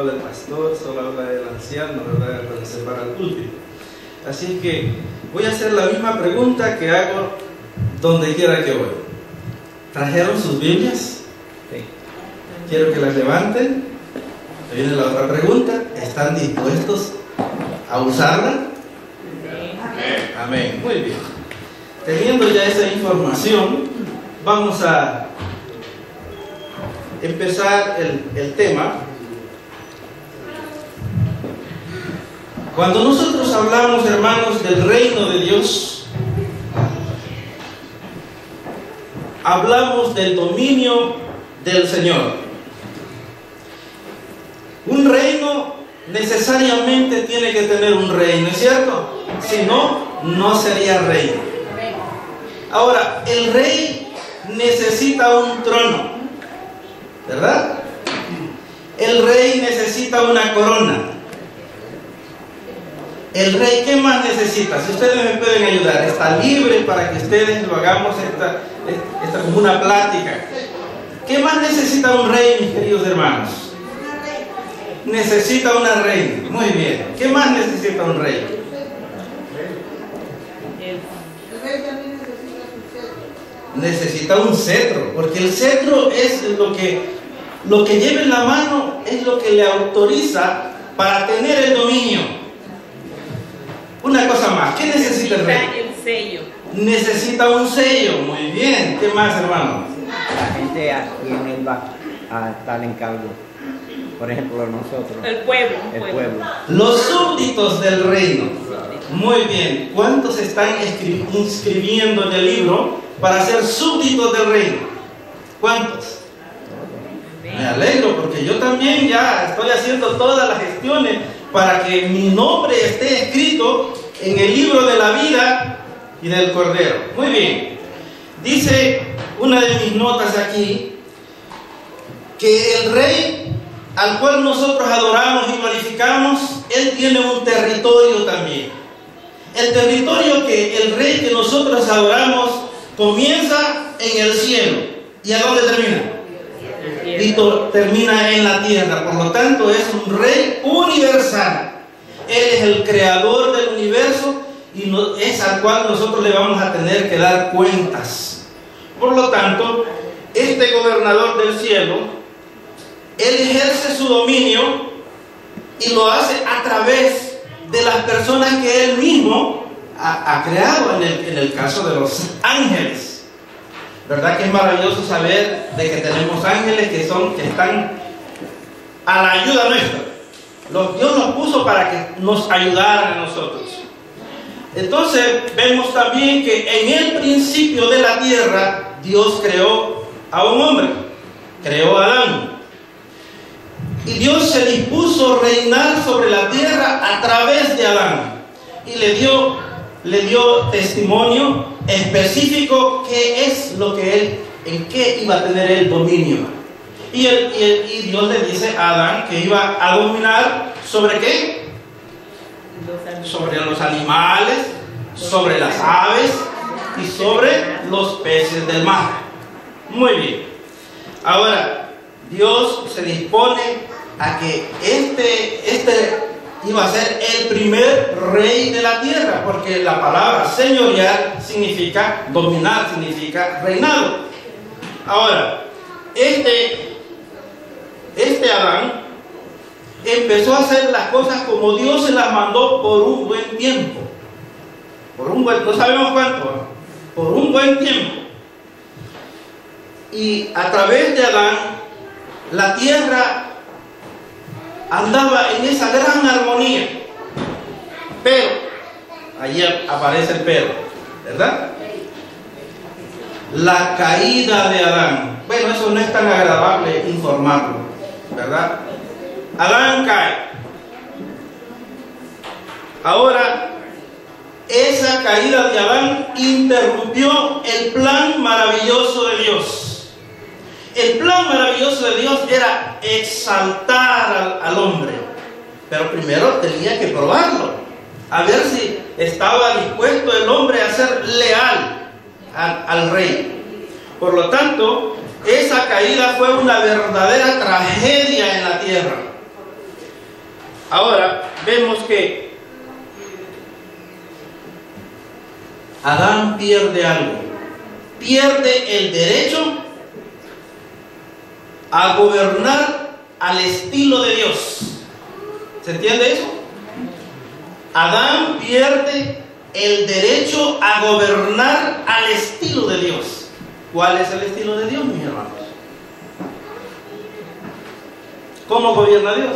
habla del pastor, solo habla del anciano, ¿verdad? Cuando se para el púlpito. Así que voy a hacer la misma pregunta que hago donde quiera que voy. ¿Trajeron sus Biblias? Sí. Quiero que las levanten. Ahí viene la otra pregunta. ¿Están dispuestos a usarla? Amén. Amén. Muy bien. Teniendo ya esa información, vamos a empezar el tema. Cuando nosotros hablamos, hermanos, del reino de Dios, hablamos del dominio del Señor. Un reino necesariamente tiene que tener un rey, ¿no es cierto? Si no, no sería reino. Ahora, el rey necesita un trono, ¿verdad? El rey necesita una corona. El rey, ¿qué más necesita? Si ustedes me pueden ayudar, está libre para que ustedes lo hagamos esta como una plática. ¿Qué más necesita un rey, mis queridos hermanos? Necesita una reina. Muy bien. ¿Qué más necesita un rey? Necesita un cetro, porque el cetro es lo que lleva en la mano, es lo que le autoriza para tener el dominio. Una cosa más, ¿qué necesita el rey? El sello. Necesita un sello. Muy bien. ¿Qué más, hermano? La gente a quien él va a estar en cargo. Por ejemplo, nosotros. El pueblo. El pueblo. Los súbditos del reino. Muy bien. ¿Cuántos están inscribiendo en el libro para ser súbditos del reino? ¿Cuántos? Me alegro porque yo también ya estoy haciendo todas las gestiones para que mi nombre esté escrito en el libro de la vida y del Cordero. Muy bien. Dice una de mis notas aquí que el rey al cual nosotros adoramos y glorificamos, él tiene un territorio también. El territorio que el rey que nosotros adoramos comienza en el cielo. ¿Y a dónde termina? Y termina en la tierra. Por lo tanto, es un rey universal. Él es el creador del universo y es al cual nosotros le vamos a tener que dar cuentas. Por lo tanto, este gobernador del cielo, él ejerce su dominio y lo hace a través de las personas que él mismo ha creado, en el caso de los ángeles. ¿Verdad que es maravilloso saber de que tenemos ángeles que están a la ayuda nuestra? Dios nos puso para que nos ayudaran a nosotros. Entonces vemos también que en el principio de la tierra Dios creó a un hombre, creó a Adán. Y Dios se dispuso a reinar sobre la tierra a través de Adán. Y le dio testimonio específico qué es lo que él, en qué iba a tener el dominio. Y Dios le dice a Adán que iba a dominar ¿sobre qué? Sobre los animales, sobre las aves y sobre los peces del mar. Muy bien. Ahora, Dios se dispone a que este iba a ser el primer rey de la tierra, porque la palabra señorial significa dominar, significa reinado. Ahora, este Adán empezó a hacer las cosas como Dios se las mandó por un buen tiempo. No sabemos cuánto, por un buen tiempo. Y a través de Adán, la tierra andaba en esa gran armonía. Pero, allí aparece el pero, ¿verdad? La caída de Adán. Bueno, eso no es tan agradable informarlo, ¿verdad? Adán cae. Ahora, esa caída de Adán interrumpió el plan maravilloso de Dios. El plan maravilloso de Dios era exaltar al hombre, pero primero tenía que probarlo, a ver si estaba dispuesto el hombre a ser leal al rey. Por lo tanto, esa caída fue una verdadera tragedia en la tierra. Ahora vemos que Adán pierde algo. Pierde el derecho a gobernar al estilo de Dios. ¿Se entiende eso? Adán pierde el derecho a gobernar al estilo de Dios. ¿Cuál es el estilo de Dios, mis hermanos? ¿Cómo gobierna Dios?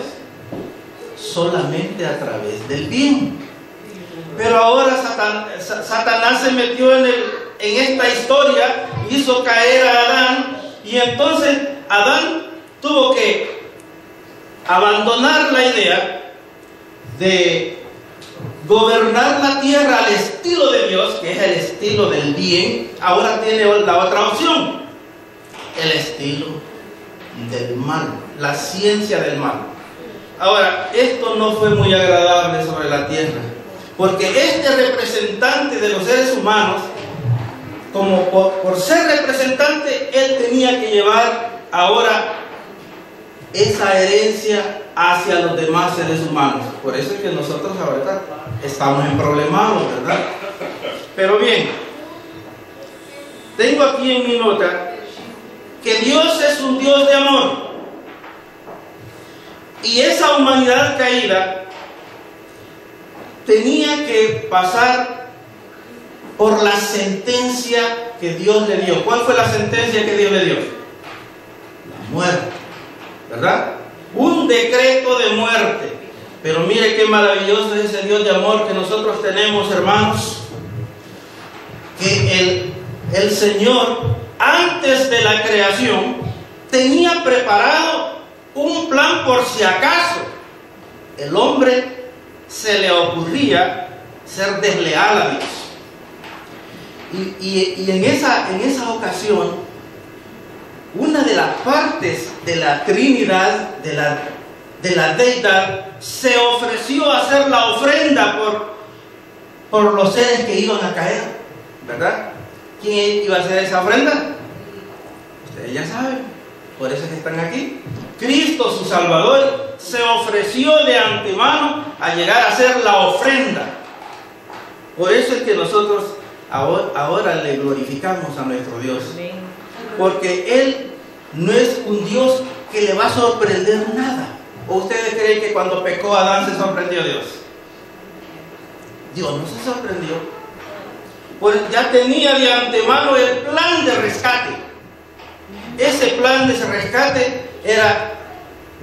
Solamente a través del bien. Pero ahora Satanás se metió en esta historia, hizo caer a Adán, y entonces Adán tuvo que abandonar la idea de gobernar la tierra al estilo de Dios, que es el estilo del bien. Ahora tiene la otra opción, el estilo del mal, la ciencia del mal. Ahora, esto no fue muy agradable sobre la tierra, porque este representante de los seres humanos, como por ser representante, él tenía que llevar ahora esa herencia hacia los demás seres humanos. Por eso es que nosotros ahorita estamos en problemados, ¿verdad? Pero bien, tengo aquí en mi nota que Dios es un Dios de amor, y esa humanidad caída tenía que pasar por la sentencia que Dios le dio. ¿Cuál fue la sentencia que Dios le dio? La muerte, ¿verdad? Un decreto de muerte. Pero mire qué maravilloso es ese Dios de amor que nosotros tenemos, hermanos. Que el Señor, antes de la creación, tenía preparado un plan por si acaso el hombre se le ocurría ser desleal a Dios. Y en esa ocasión, una de las partes de la Trinidad, de la deidad, se ofreció a hacer la ofrenda por los seres que iban a caer, ¿verdad? ¿Quién iba a hacer esa ofrenda? Ustedes ya saben, por eso es que están aquí. Cristo, su Salvador, se ofreció de antemano a llegar a hacer la ofrenda. Por eso es que nosotros ahora le glorificamos a nuestro Dios, porque Él no es un Dios que le va a sorprender nada. ¿O ustedes creen que cuando pecó Adán se sorprendió Dios? Dios no se sorprendió, pues ya tenía de antemano el plan de rescate. Ese plan de ese rescate era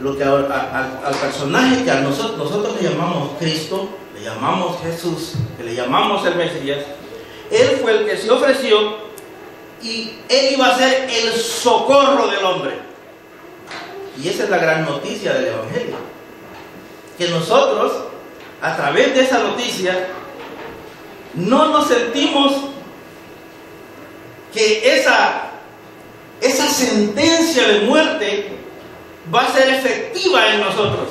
lo que al personaje que a nosotros le llamamos Cristo, le llamamos Jesús, que le llamamos el Mesías. Él fue el que se ofreció, y Él iba a ser el socorro del hombre. Y esa es la gran noticia del Evangelio, que nosotros, a través de esa noticia, no nos sentimos que esa sentencia de muerte va a ser efectiva en nosotros,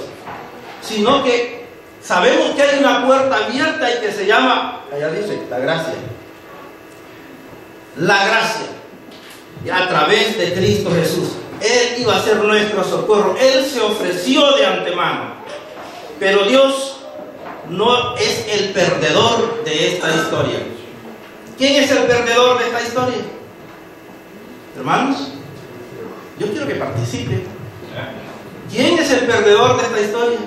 sino que sabemos que hay una puerta abierta y que se llama, allá dice, la gracia. La gracia, y a través de Cristo Jesús. Él iba a ser nuestro socorro. Él se ofreció de antemano. Pero Dios no es el perdedor de esta historia. ¿Quién es el perdedor de esta historia? Hermanos, yo quiero que participen. ¿Quién es el perdedor de esta historia?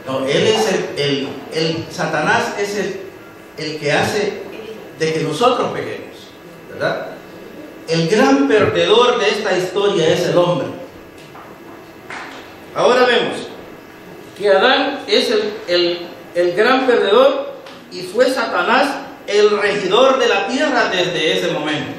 No, él es Satanás es el que hace de que nosotros pequemos, ¿verdad? El gran perdedor de esta historia es el hombre. Ahora vemos que Adán es el gran perdedor, y fue Satanás el regidor de la tierra desde ese momento.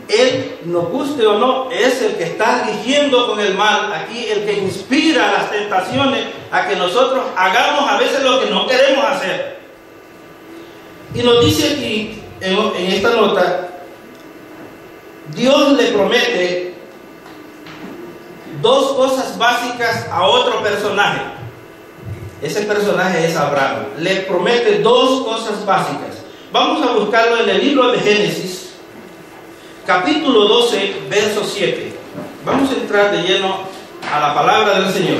Él, nos guste o no, es el que está rigiendo con el mal aquí, el que inspira las tentaciones a que nosotros hagamos a veces lo que no queremos hacer. Y nos dice aquí, en esta nota, Dios le promete dos cosas básicas a otro personaje. Ese personaje es Abraham. Le promete dos cosas básicas. Vamos a buscarlo en el libro de Génesis, capítulo 12, verso 7. Vamos a entrar de lleno a la palabra del Señor.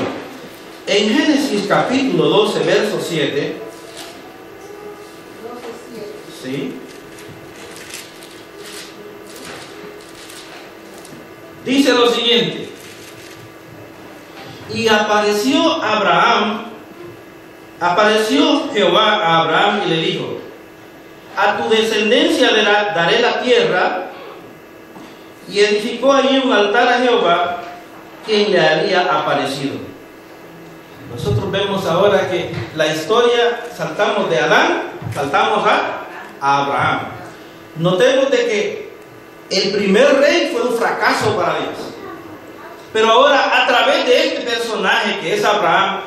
En Génesis capítulo 12, verso 7. ¿Sí? Dice lo siguiente: y apareció Jehová a Abraham y le dijo: a tu descendencia daré la tierra. Y edificó allí un altar a Jehová, quien le había aparecido. Nosotros vemos ahora que la historia, saltamos de Adán, saltamos a Abraham. Notemos de que el primer rey fue un fracaso para Dios. Pero ahora, a través de este personaje que es Abraham,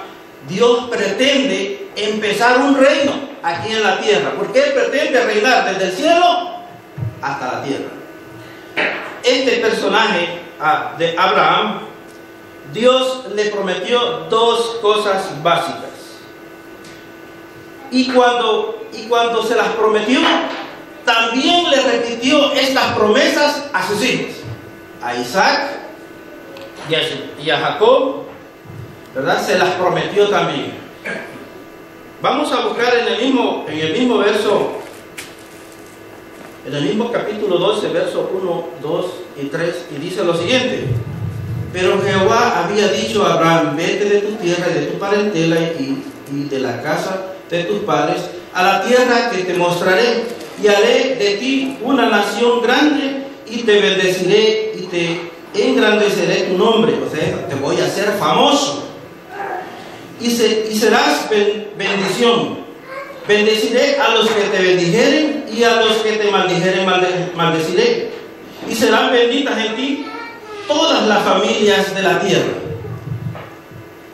Dios pretende empezar un reino aquí en la tierra. Porque Él pretende reinar desde el cielo hasta la tierra. Este personaje de Abraham, Dios le prometió dos cosas básicas. Y cuando se las prometió, también le repitió estas promesas a sus hijos, a Isaac y a Jacob, ¿verdad? Se las prometió también. Vamos a buscar en el mismo verso, en el mismo capítulo 12, versos 1, 2 y 3, y dice lo siguiente: pero Jehová había dicho a Abraham: vete de tu tierra y de tu parentela y de la casa de tus padres a la tierra que te mostraré, y haré de ti una nación grande, y te bendeciré y te engrandeceré tu nombre, o sea, te voy a hacer famoso, y serás bendición. Bendeciré a los que te bendijeren, y a los que te maldijeren maldeciré, y serán benditas en ti todas las familias de la tierra.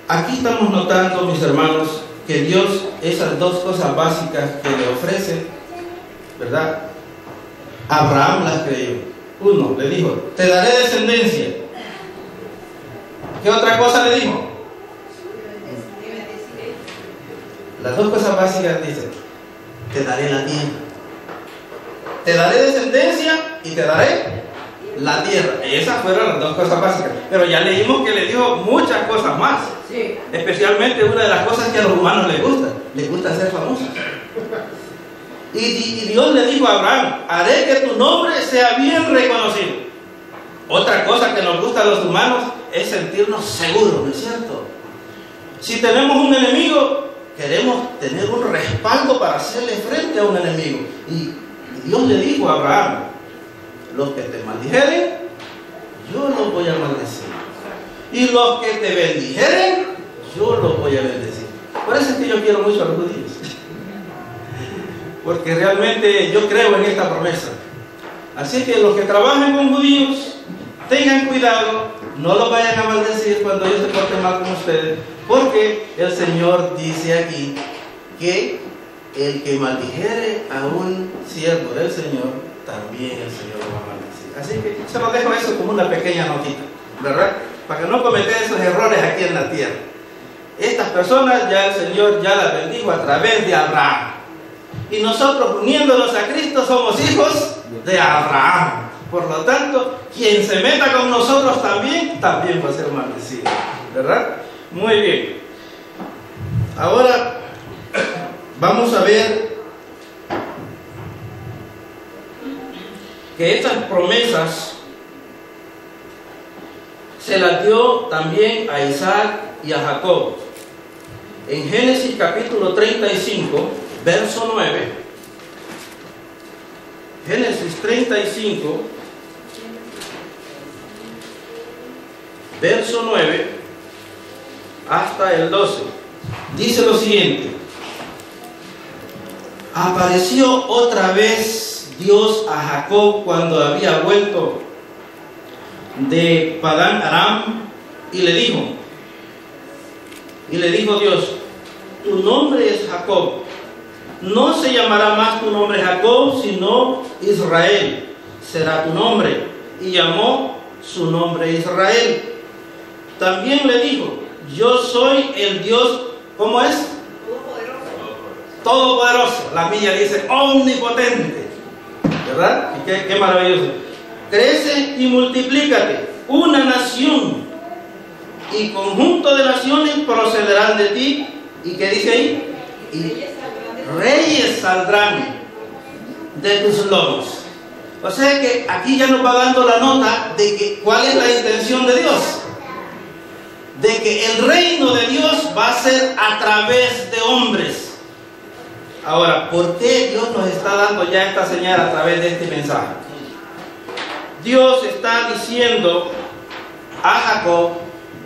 Aquí estamos notando, mis hermanos, que Dios, esas dos cosas básicas que le ofrece, ¿verdad? Abraham las creyó. Uno, le dijo: te daré descendencia. ¿Qué otra cosa le dijo? Las dos cosas básicas dicen: te daré la tierra. Te daré descendencia y te daré la tierra. Esas fueron las dos cosas básicas. Pero ya leímos que le dijo muchas cosas más. Sí. Especialmente una de las cosas que a los humanos les gusta ser famosos. Y Dios le dijo a Abraham: haré que tu nombre sea bien reconocido. Otra cosa que nos gusta a los humanos es sentirnos seguros, ¿no es cierto? Si tenemos un enemigo, queremos tener un respaldo para hacerle frente a un enemigo. Y Dios le dijo a Abraham: los que te maldijeren, yo los voy a maldecir. Y los que te bendijeren, yo los voy a bendecir. Por eso es que yo quiero mucho a los judíos. Porque realmente yo creo en esta promesa. Así que los que trabajen con judíos, tengan cuidado, no los vayan a maldecir cuando ellos se porten mal con ustedes. Porque el Señor dice aquí que el que maldijere a un siervo del Señor, también el Señor lo va a maldecir. Así que se los dejo eso como una pequeña notita, ¿verdad? Para que no cometan esos errores aquí en la tierra. Estas personas ya el Señor ya las bendijo a través de Abraham. Y nosotros, uniéndonos a Cristo, somos hijos de Abraham. Por lo tanto, quien se meta con nosotros también va a ser maldecido, ¿verdad? Muy bien. Ahora vamos a ver que estas promesas se las dio también a Isaac y a Jacob. En Génesis capítulo 35, verso 9. Génesis 35, verso 9 hasta el 12. Dice lo siguiente: apareció otra vez Dios a Jacob cuando había vuelto de Padán Aram, y le dijo Dios: tu nombre es Jacob, no se llamará más tu nombre Jacob, sino Israel será tu nombre. Y llamó su nombre Israel. También le dijo: yo soy el Dios, ¿cómo es? Todopoderoso. La mía dice omnipotente, ¿verdad? Y qué maravilloso. Crece y multiplícate, una nación y conjunto de naciones procederán de ti. ¿Y qué dice ahí? Y reyes saldrán de tus lomos. O sea que aquí ya nos va dando la nota de que cuál es la intención de Dios. De que el reino de Dios va a ser a través de hombres. Ahora, ¿por qué Dios nos está dando ya esta señal a través de este mensaje? Dios está diciendo a Jacob,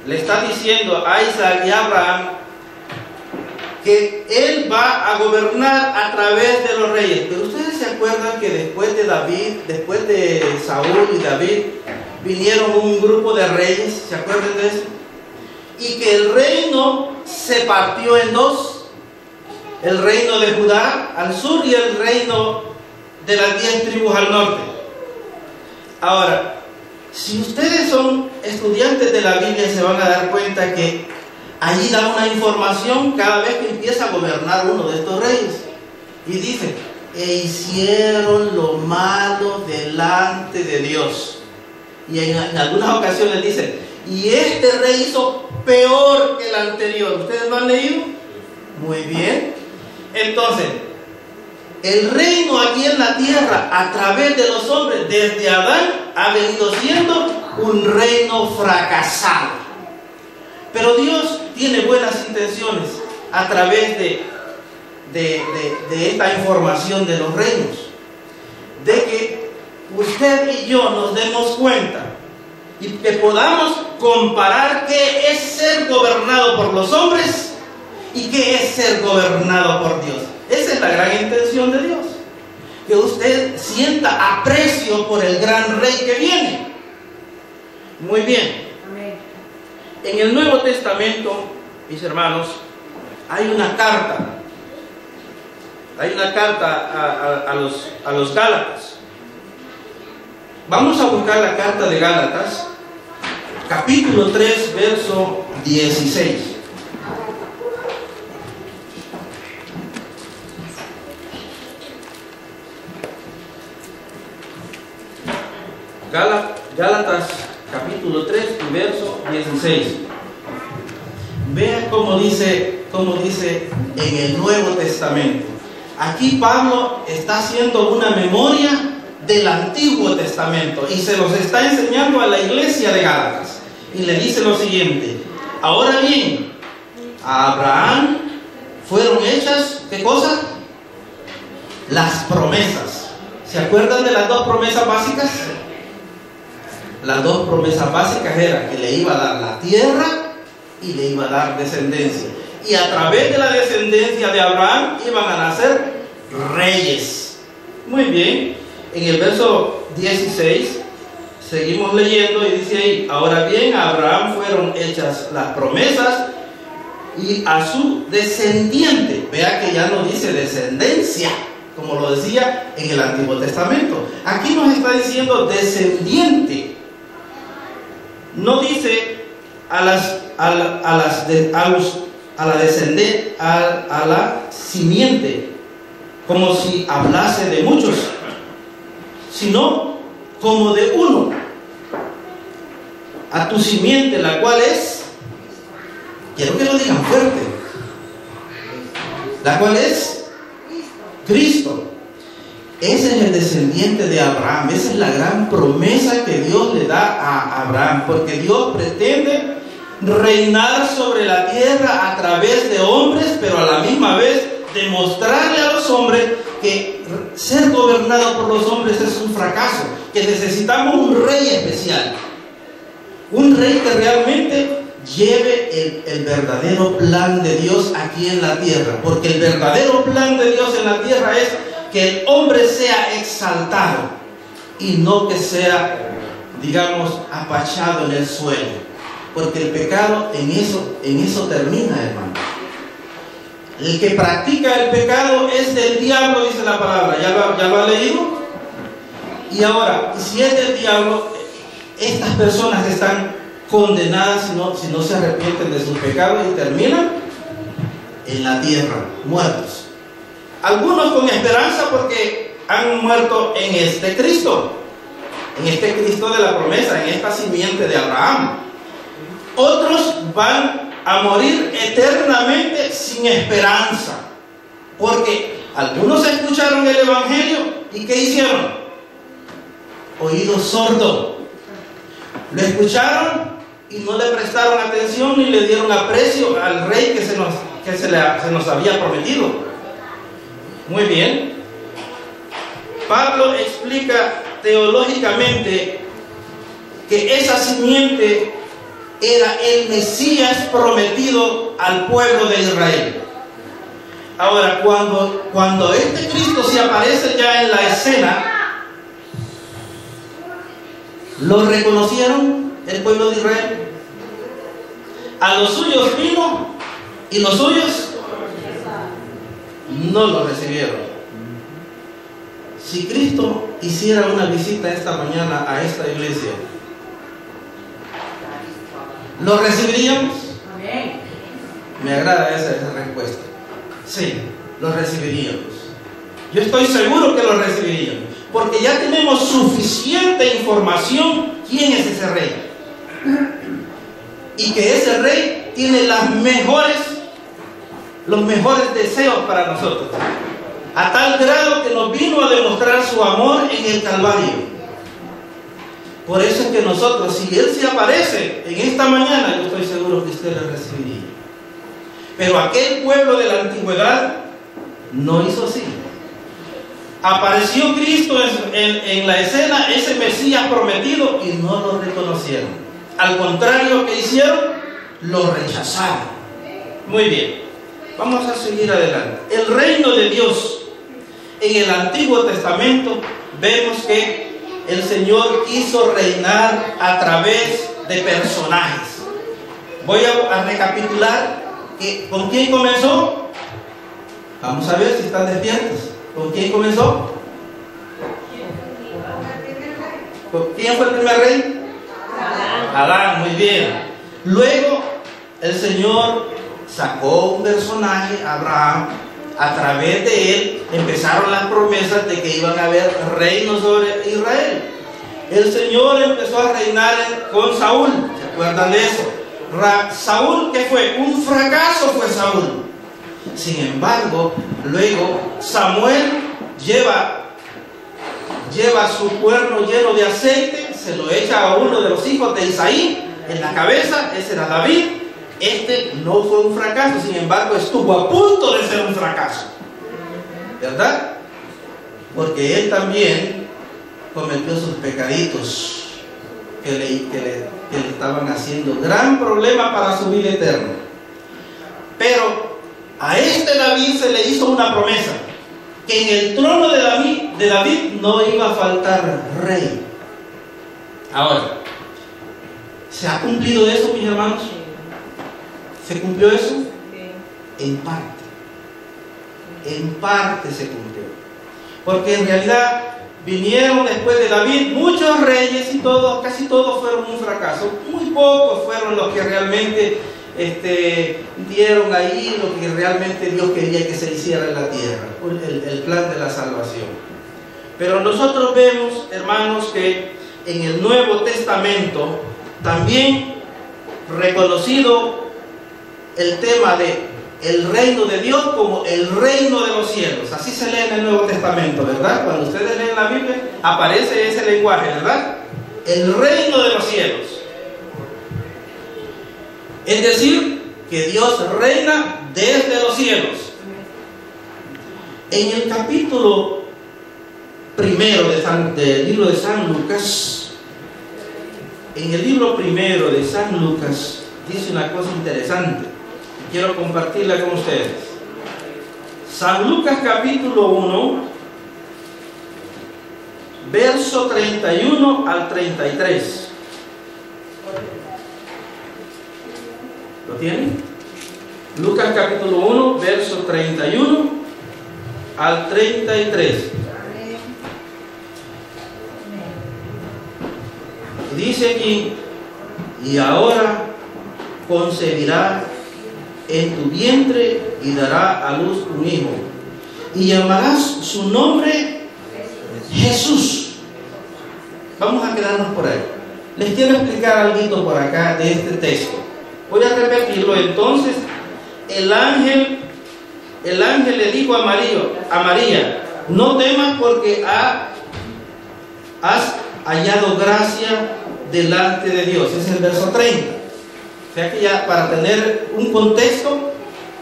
le está diciendo a Isaac y a Abraham, que Él va a gobernar a través de los reyes. Pero ustedes se acuerdan que después de David, después de Saúl y David, vinieron un grupo de reyes, ¿se acuerdan de eso? Y que el reino se partió en dos, el reino de Judá al sur y el reino de las 10 tribus al norte. Ahora, si ustedes son estudiantes de la Biblia, se van a dar cuenta que allí da una información cada vez que empieza a gobernar uno de estos reyes. Y dice, e hicieron lo malo delante de Dios. Y en algunas ocasiones dice, y este rey hizo peor que el anterior. ¿Ustedes lo han leído? Muy bien. Entonces, el reino aquí en la tierra, a través de los hombres, desde Adán, ha venido siendo un reino fracasado. Pero Dios tiene buenas intenciones a través de esta información de los reinos. De que usted y yo nos demos cuenta y que podamos comparar qué es ser gobernado por los hombres y qué es ser gobernado por Dios. Esa es la gran intención de Dios. Que usted sienta aprecio por el gran rey que viene. Muy bien. En el Nuevo Testamento, mis hermanos, hay una carta. Hay una carta a los Gálatas. Vamos a buscar la carta de Gálatas, capítulo 3, verso 16. Gálatas capítulo 3 y verso 16. Vean cómo dice en el Nuevo Testamento. Aquí Pablo está haciendo una memoria del Antiguo Testamento y se los está enseñando a la iglesia de Gálatas. Y le dice lo siguiente: ahora bien, a Abraham fueron hechas, ¿qué cosa? Las promesas. ¿Se acuerdan de las dos promesas básicas? Las dos promesas básicas eran que le iba a dar la tierra y le iba a dar descendencia. Y a través de la descendencia de Abraham iban a nacer reyes. Muy bien. En el verso 16 seguimos leyendo y dice ahí: ahora bien, a Abraham fueron hechas las promesas y a su descendiente. Vea que ya no dice descendencia, como lo decía en el Antiguo Testamento. Aquí nos está diciendo descendiente. No dice a la simiente, como si hablase de muchos, sino como de uno. A tu simiente, la cual es, quiero que lo digan fuerte, la cual es Cristo. Ese es el descendiente de Abraham. Esa es la gran promesa que Dios le da a Abraham, porque Dios pretende reinar sobre la tierra a través de hombres, pero a la misma vez demostrarle a los hombres que ser gobernado por los hombres es un fracaso, que necesitamos un rey especial, un rey que realmente lleve el verdadero plan de Dios aquí en la tierra, porque el verdadero plan de Dios en la tierra es que el hombre sea exaltado y no que sea, digamos, apachado en el suelo, porque el pecado en eso termina, hermano. El que practica el pecado es del diablo, dice la palabra. ¿Ya lo ha leído? Y ahora, si es del diablo, estas personas están condenadas si no se arrepienten de sus pecados y terminan en la tierra, muertos. Algunos con esperanza porque han muerto en este Cristo de la promesa, en esta simiente de Abraham. Otros van a morir eternamente sin esperanza, porque algunos escucharon el Evangelio y ¿qué hicieron? Oído sordo. Lo escucharon y no le prestaron atención ni le dieron aprecio al rey que se nos había prometido. Muy bien. Pablo explica teológicamente que esa simiente era el Mesías prometido al pueblo de Israel. Ahora, cuando este Cristo se aparece ya en la escena, ¿lo reconocieron el pueblo de Israel? A los suyos vino y los suyos no lo recibieron. Si Cristo hiciera una visita esta mañana a esta iglesia, ¿lo recibiríamos? Me agrada esa respuesta. Sí, lo recibiríamos. Yo estoy seguro que lo recibiríamos, porque ya tenemos suficiente información quién es ese rey. Y que ese rey tiene los mejores deseos para nosotros. A tal grado que nos vino a demostrar su amor en el Calvario. Por eso es que nosotros, si Él se aparece en esta mañana, yo estoy seguro que usted lo recibiría. Pero aquel pueblo de la antigüedad no hizo así. Apareció Cristo en la escena, ese Mesías prometido, y no lo reconocieron. Al contrario, ¿qué hicieron? Lo rechazaron. Muy bien, vamos a seguir adelante. El reino de Dios en el Antiguo Testamento, vemos que el Señor quiso reinar a través de personajes. Voy a recapitular ¿con quién comenzó? Vamos a ver si están despiertos. ¿Con quién comenzó? ¿Quién fue el primer rey? Adán, muy bien. Luego el Señor sacó un personaje, Abraham. A través de él empezaron las promesas de que iban a haber reinos sobre Israel. El Señor empezó a reinar con Saúl. ¿Se acuerdan de eso? Saúl, ¿qué fue? Un fracaso fue Saúl. Sin embargo, luego Samuel lleva su cuerno lleno de aceite, se lo echa a uno de los hijos de Isaí en la cabeza. Ese era David. Este no fue un fracaso, sin embargo estuvo a punto de ser un fracaso, ¿verdad? Porque él también cometió sus pecaditos que le estaban haciendo gran problema para su vida eterna. Pero a este David se le hizo una promesa, que en el trono de David no iba a faltar rey. Ahora, ¿se ha cumplido eso, mis hermanos? ¿Se cumplió eso? En parte. En parte se cumplió. Porque en realidad vinieron después de David muchos reyes y casi todos fueron un fracaso. Muy pocos fueron los que realmente dieron ahí lo que realmente Dios quería que se hiciera en la tierra, el plan de la salvación. Pero nosotros vemos, hermanos, que en el Nuevo Testamento también reconocido el tema de el reino de Dios como el reino de los cielos. Así se lee en el Nuevo Testamento, ¿verdad? Cuando ustedes leen la Biblia aparece ese lenguaje, ¿verdad? El reino de los cielos. Es decir, que Dios reina desde los cielos. En el capítulo primero del libro de San Lucas, en el libro primero de San Lucas, dice una cosa interesante. Quiero compartirla con ustedes. San Lucas capítulo 1, verso 31 al 33. ¿Lo tienen? Lucas capítulo 1, verso 31 al 33. Dice aquí: y ahora concebirá en tu vientre y dará a luz un hijo, y llamarás su nombre Jesús. Vamos a quedarnos por ahí. les quiero explicar algo por acá de este texto. Voy a repetirlo. Entonces, el ángel le dijo a María, no temas porque has hallado gracia delante de Dios. Ese es el verso 30. O sea que ya para tener un contexto,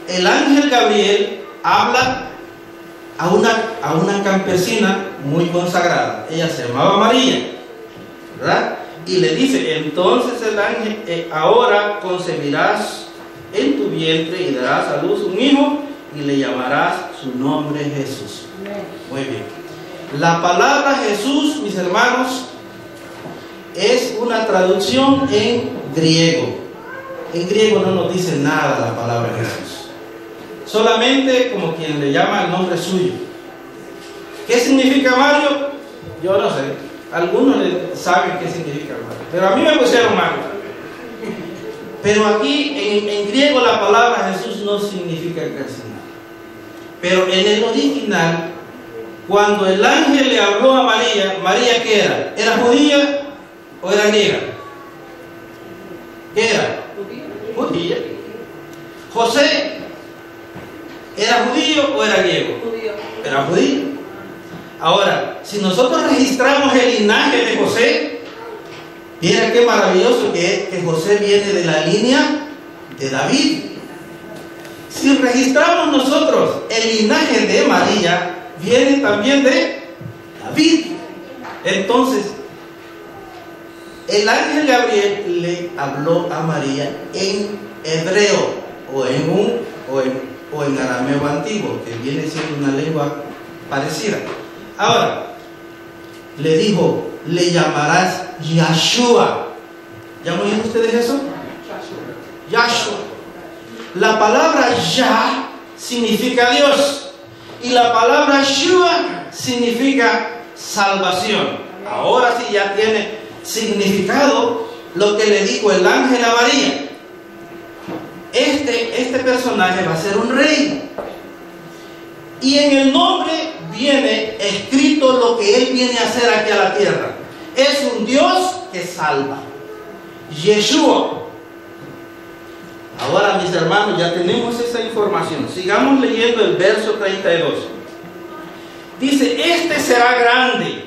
el ángel Gabriel habla a una campesina muy consagrada. Ella se llamaba María, ¿verdad? Y le dice, entonces el ángel, ahora concebirás en tu vientre y darás a luz un hijo y le llamarás su nombre Jesús. Muy bien. La palabra Jesús, mis hermanos, es una traducción en griego. En griego no nos dice nada la palabra Jesús. Solamente como quien le llama el nombre suyo. ¿Qué significa Mario? Yo no sé. Algunos saben qué significa Mario, pero a mí me pusieron Mario. Pero aquí en griego la palabra Jesús no significa casi nada. Pero en el original, cuando el ángel le habló a María, ¿María qué era? ¿Era judía o era griega? ¿Qué era? Judía. José, ¿era judío o era griego? Judío. Era judío. Ahora, si nosotros registramos el linaje de José, mira qué maravilloso que José viene de la línea de David. Si registramos nosotros el linaje de María, viene también de David. Entonces, el ángel Gabriel le habló a María en hebreo o en arameo antiguo, que viene siendo una lengua parecida. Ahora, le dijo, le llamarás Yahshua. ¿Ya han oído ustedes eso? Yahshua. La palabra Yah significa Dios y la palabra Shua significa salvación. Ahora sí ya tiene significado lo que le dijo el ángel a María. Este personaje va a ser un rey. Y en el nombre viene escrito lo que él viene a hacer aquí a la tierra. Es un Dios que salva. Yeshua. Ahora, mis hermanos, ya tenemos esa información. Sigamos leyendo el verso 32. Dice, este será grande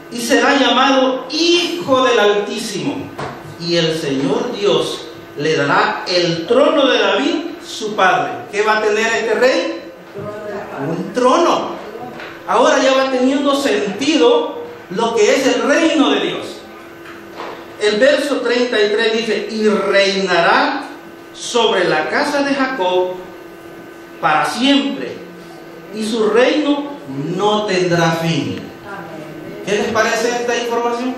y será llamado Hijo del Altísimo. Y el Señor Dios le dará el trono de David, su padre. ¿Qué va a tener este rey? Un trono. Ahora ya va teniendo sentido lo que es el reino de Dios. El verso 33 dice, y reinará sobre la casa de Jacob para siempre, y su reino no tendrá fin. ¿Qué les parece esta información?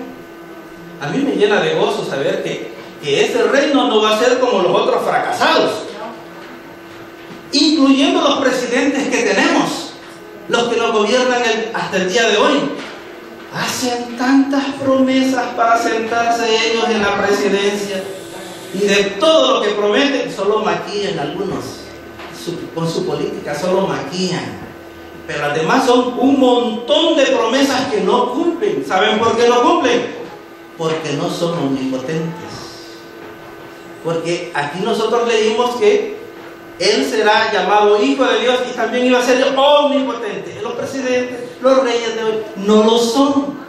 A mí me llena de gozo saber que este reino no va a ser como los otros fracasados, incluyendo los presidentes que tenemos, los que nos gobiernan hasta el día de hoy. Hacen tantas promesas para sentarse ellos en la presidencia y de todo lo que prometen solo maquillan algunos con su política, solo maquillan, pero las demás son un montón de promesas que no cumplen. ¿Saben por qué no cumplen? Porque no son omnipotentes. Porque aquí nosotros leímos que él será llamado Hijo de Dios y también iba a ser omnipotente. Los presidentes, los reyes de hoy no lo son.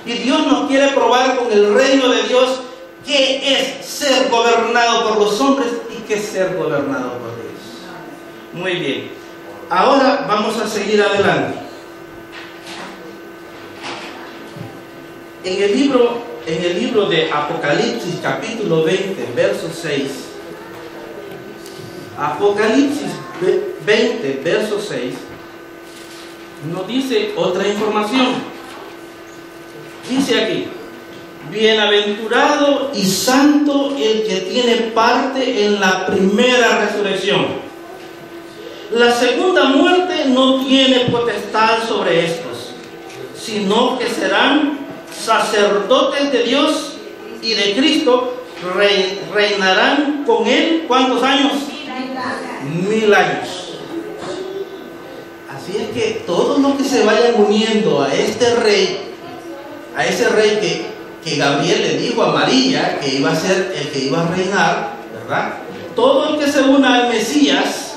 Y Dios nos quiere probar con el reino de Dios qué es ser gobernado por los hombres y qué es ser gobernado por Dios. Muy bien. Ahora vamos a seguir adelante. En el libro de Apocalipsis, capítulo 20, verso 6. Apocalipsis 20, verso 6, nos dice otra información. Dice aquí, bienaventurado y santo el que tiene parte en la primera resurrección. La segunda muerte no tiene potestad sobre estos, sino que serán sacerdotes de Dios y de Cristo, reinarán con él, ¿cuántos años? 1000 años. Así es que todos los que se vayan uniendo a este rey a ese rey que Gabriel le dijo a María que iba a ser el que iba a reinar, ¿verdad? Todo el que se una al Mesías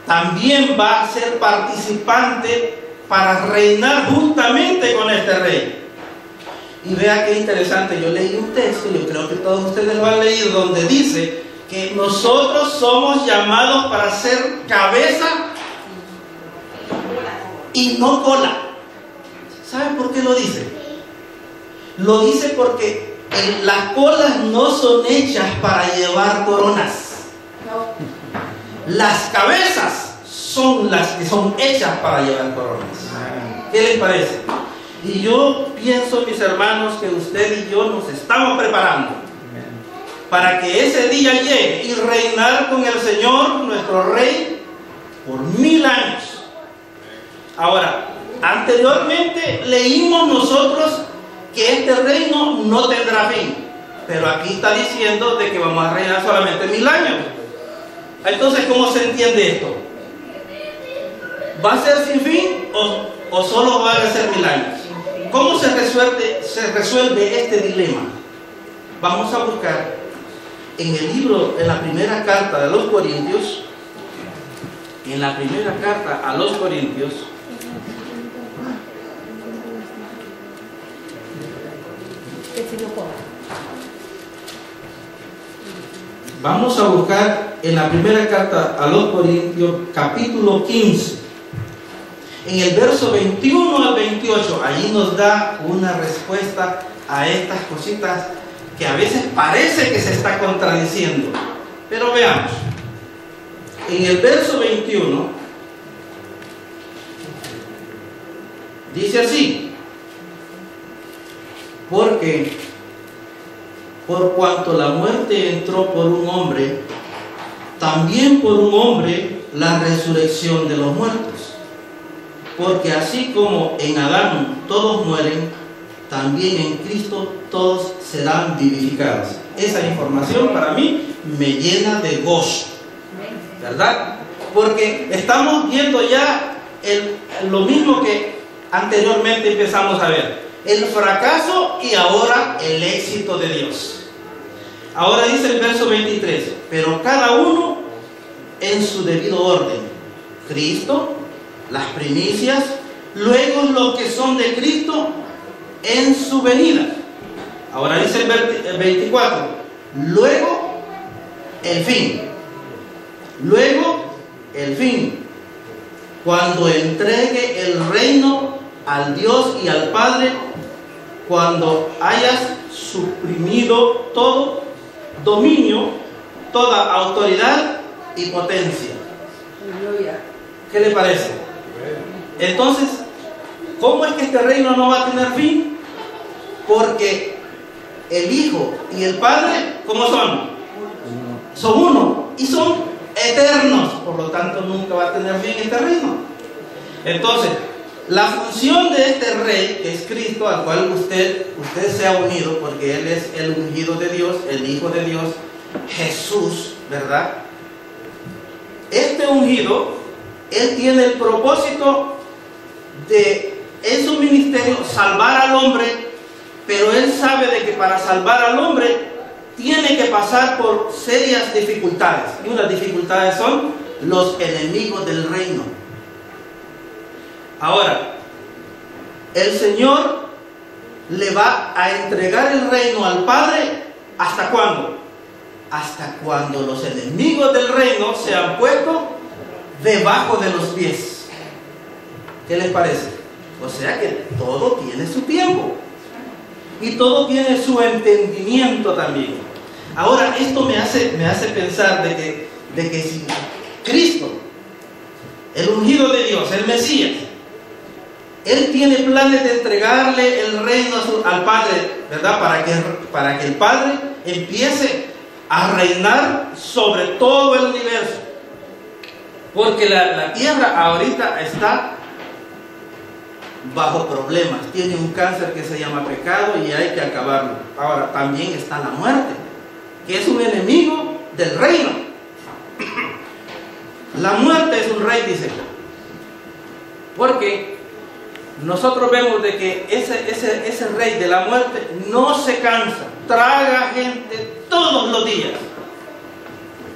también va a ser participante para reinar justamente con este rey. Y vea qué interesante, yo leí un texto, yo creo que todos ustedes lo han leído, donde dice que nosotros somos llamados para ser cabeza y no cola. ¿Saben por qué lo dice? Lo dice porque las colas no son hechas para llevar coronas. Las cabezas son las que son hechas para llevar coronas. ¿Qué les parece? Y yo pienso, mis hermanos, que usted y yo nos estamos preparando para que ese día llegue y reinar con el Señor, nuestro Rey, por 1000 años. Ahora, anteriormente leímos nosotros que este reino no tendrá fin, pero aquí está diciendo de que vamos a reinar solamente 1000 años. Entonces, ¿cómo se entiende esto? ¿Va a ser sin fin o solo va a ser 1000 años? ¿Cómo se resuelve este dilema? Vamos a buscar en el libro, en la primera carta de los Corintios, en la primera carta a los Corintios, vamos a buscar en la primera carta a los Corintios, capítulo 15. En el verso 21 al 28, allí nos da una respuesta a estas cositas que a veces parece que se está contradiciendo. Pero veamos. En el verso 21 dice así: porque por cuanto la muerte entró por un hombre, también por un hombre la resurrección de los muertos. Porque así como en Adán todos mueren, también en Cristo todos serán vivificados. Esa información para mí me llena de gozo, ¿verdad? Porque estamos viendo ya lo mismo que anteriormente empezamos a ver: el fracaso y ahora el éxito de Dios. Ahora dice el verso 23: pero cada uno en su debido orden. Cristo, las primicias, luego los que son de Cristo en su venida. Ahora dice el 24: luego el fin. Luego el fin, cuando entregue el reino al Dios y al Padre, cuando hayas suprimido todo dominio, toda autoridad y potencia. ¿Qué le parece? Entonces, ¿cómo es que este reino no va a tener fin? Porque el Hijo y el Padre, ¿cómo son? Son uno y son eternos. Por lo tanto, nunca va a tener fin este reino. Entonces, la función de este Rey, que es Cristo, al cual usted se ha unido, porque Él es el ungido de Dios, el Hijo de Dios, Jesús, ¿verdad? Este ungido, Él tiene el propósito de, en su ministerio, salvar al hombre, pero Él sabe de que para salvar al hombre tiene que pasar por serias dificultades. Y unas dificultades son los enemigos del reino. Ahora, el Señor le va a entregar el reino al Padre. ¿Hasta cuándo? Hasta cuando los enemigos del reino se han puesto debajo de los pies. ¿Qué les parece? O sea que todo tiene su tiempo y todo tiene su entendimiento también. Ahora, esto me hace pensar de que si Cristo, el ungido de Dios, el Mesías, Él tiene planes de entregarle el reino al Padre, ¿verdad? Para que el Padre empiece a reinar sobre todo el universo. Porque la tierra ahorita está bajo problemas. Tiene un cáncer que se llama pecado y hay que acabarlo. Ahora también está la muerte, que es un enemigo del reino. La muerte es un rey, dice. Porque nosotros vemos de que ese rey de la muerte no se cansa, traga gente todos los días.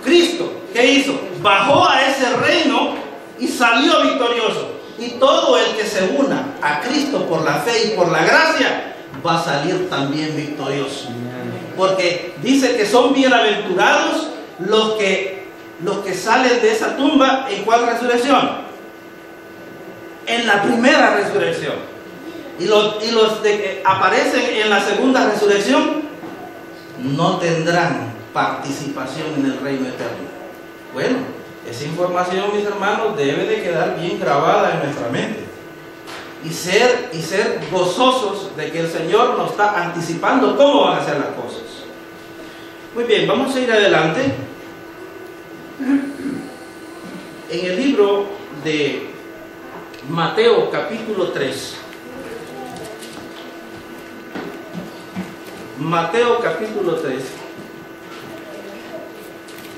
Cristo, ¿qué hizo? Bajó a ese reino y salió victorioso. Y todo el que se una a Cristo por la fe y por la gracia va a salir también victorioso. Porque dice que son bienaventurados los que salen de esa tumba. ¿En cuál resurrección? En la primera resurrección. Y los que aparecen en la segunda resurrección no tendrán participación en el reino eterno. Bueno, esa información, mis hermanos, debe de quedar bien grabada en nuestra mente y ser gozosos de que el Señor nos está anticipando cómo van a ser las cosas. Muy bien, vamos a ir adelante. En el libro de Mateo capítulo 3, Mateo capítulo 3,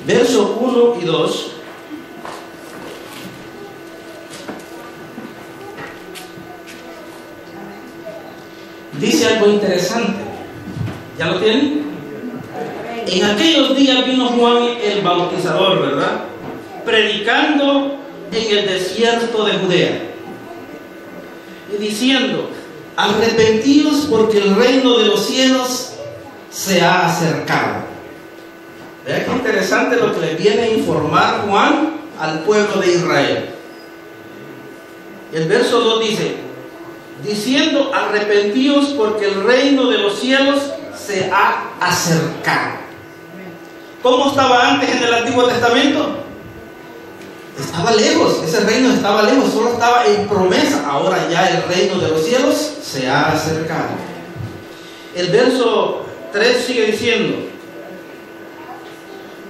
versos 1 y 2. Dice algo interesante. ¿Ya lo tienen? En aquellos días vino Juan el Bautizador, ¿verdad? Predicando en el desierto de Judea y diciendo: arrepentíos porque el reino de los cielos se ha acercado. Vean qué interesante lo que le viene a informar Juan al pueblo de Israel. El verso 2 dice: diciendo, arrepentíos porque el reino de los cielos se ha acercado. ¿Cómo estaba antes en el Antiguo Testamento? Estaba lejos, ese reino estaba lejos, solo estaba en promesa. Ahora ya el reino de los cielos se ha acercado. El verso 3 sigue diciendo: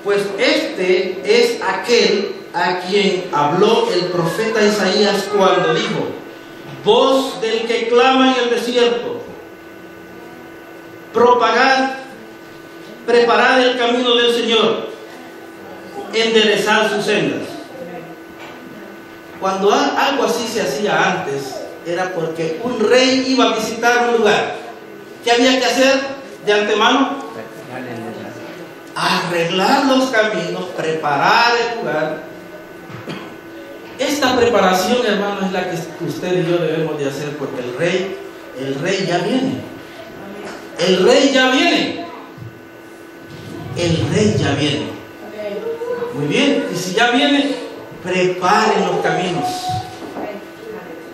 pues este es aquel a quien habló el profeta Isaías cuando dijo: voz del que clama en el desierto, propagad, preparad el camino del Señor, enderezad sus sendas. Cuando algo así se hacía antes, era porque un rey iba a visitar un lugar. ¿Qué había que hacer de antemano? Arreglar los caminos, preparar el lugar. Esta preparación, hermano, es la que usted y yo debemos de hacer, porque el rey ya viene. El rey ya viene. El rey ya viene. Muy bien, y si ya viene, preparen los caminos.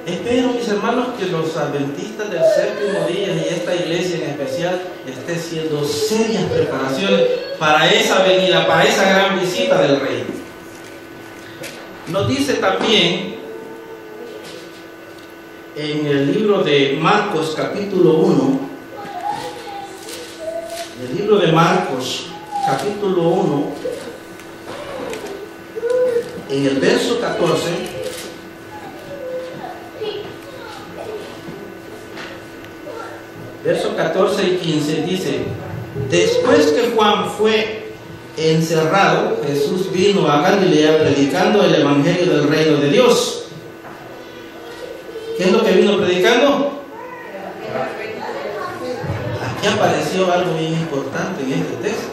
Espero, mis hermanos, que los adventistas del séptimo día y esta iglesia en especial esté haciendo serias preparaciones para esa venida, para esa gran visita del rey. Nos dice también en el libro de Marcos capítulo 1, el libro de Marcos capítulo 1, en el verso 14, versos 14 y 15 dice: después que Juan fue encerrado, Jesús vino a Galilea predicando el evangelio del reino de Dios. ¿Qué es lo que vino predicando? Aquí apareció algo bien importante en este texto,